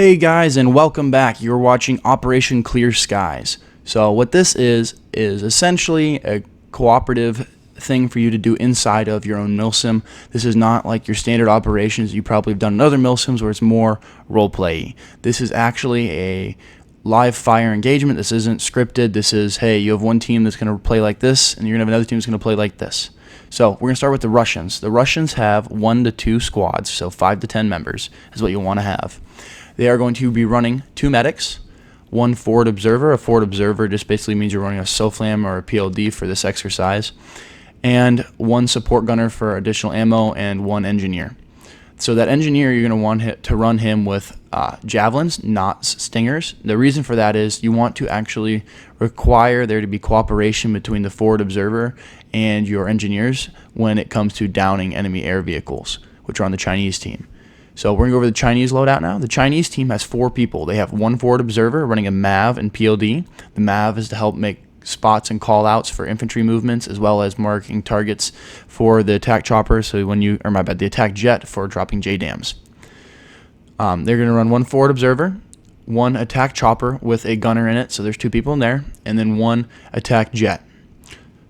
Hey guys, and welcome back. You're watching Operation Clear Skies. So what this is essentially a cooperative thing for you to do inside of your own Milsim. This is not like your standard operations you probably have done in other Milsims where it's more roleplay. This is actually a live fire engagement. This isn't scripted. This is, hey, you have one team that's going to play like this, and you're going to have another team that's going to play like this. So we're going to start with the Russians. The Russians have 1 to 2 squads, so 5 to 10 members is what you'll want to have. They are going to be running 2 medics, 1 forward observer. A forward observer just basically means you're running a SOFLAM or a PLD for this exercise, and 1 support gunner for additional ammo, and 1 engineer. So that engineer, you're going to want to run him with javelins, not stingers. The reason for that is you want to actually require there to be cooperation between the forward observer and your engineers when it comes to downing enemy air vehicles, which are on the Chinese team. So we're going to go over the Chinese loadout now. The Chinese team has 4 people. They have 1 forward observer running a MAV and PLD. The MAV is to help make spots and call-outs for infantry movements, as well as marking targets for the attack chopper. So when you, the attack jet for dropping JDAMs. They're going to run 1 forward observer, 1 attack chopper with a gunner in it. So there's 2 people in there, and then 1 attack jet.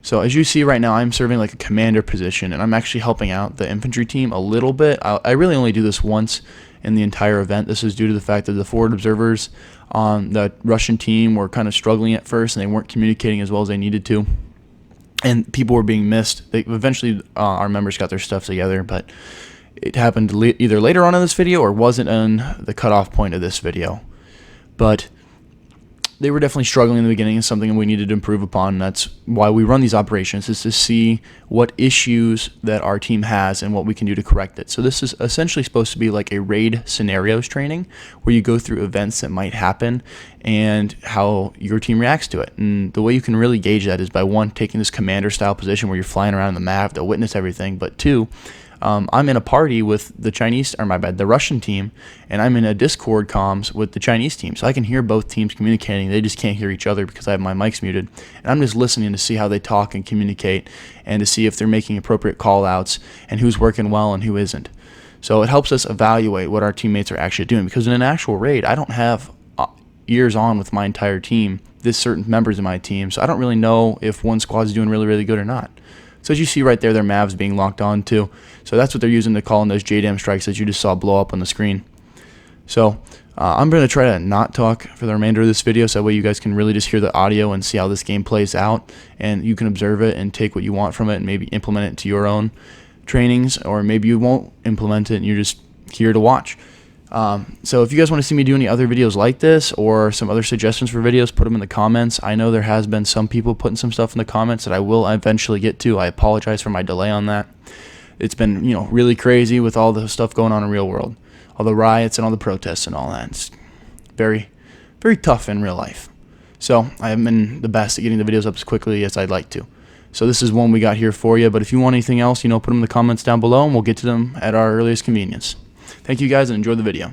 So as you see right now, I'm serving like a commander position, and I'm actually helping out the infantry team a little bit. I really only do this once in the entire event. This is due to the fact that the forward observers on the Russian team were kind of struggling at first, and they weren't communicating as well as they needed to, and people were being missed. Eventually our members got their stuff together, but it happened either later on in this video or wasn't in the cutoff point of this video. But they were definitely struggling in the beginning. It's something we needed to improve upon. That's why we run these operations, is to see what issues that our team has and what we can do to correct it. So this is essentially supposed to be like a raid scenarios training where you go through events that might happen and how your team reacts to it. And the way you can really gauge that is by 1, taking this commander style position where you're flying around in the map to witness everything, but 2, I'm in a party with the Russian team, and I'm in a Discord comms with the Chinese team, so I can hear both teams communicating. They just can't hear each other because I have my mics muted, and I'm just listening to see how they talk and communicate, and to see if they're making appropriate call-outs and who's working well and who isn't. So it helps us evaluate what our teammates are actually doing, because in an actual raid, I don't have ears on with my entire team, this certain members of my team, so I don't really know if one squad's doing really, really good or not. So as you see right there, their MAVs being locked on too. So that's what they're using to call in those JDAM strikes that you just saw blow up on the screen. So I'm going to try to not talk for the remainder of this video, so that way you guys can really just hear the audio and see how this game plays out, and you can observe it and take what you want from it and maybe implement it into your own trainings, or maybe you won't implement it and you're just here to watch. So if you guys want to see me do any other videos like this, or some other suggestions for videos, put them in the comments. I know there has been some people putting some stuff in the comments that I will eventually get to. I apologize for my delay on that. It's been, really crazy with all the stuff going on in real world, all the riots and all the protests and all that. It's very, very tough in real life. So I haven't been the best at getting the videos up as quickly as I'd like to. So this is one we got here for you. But if you want anything else, put them in the comments down below, and we'll get to them at our earliest convenience. Thank you guys, and enjoy the video.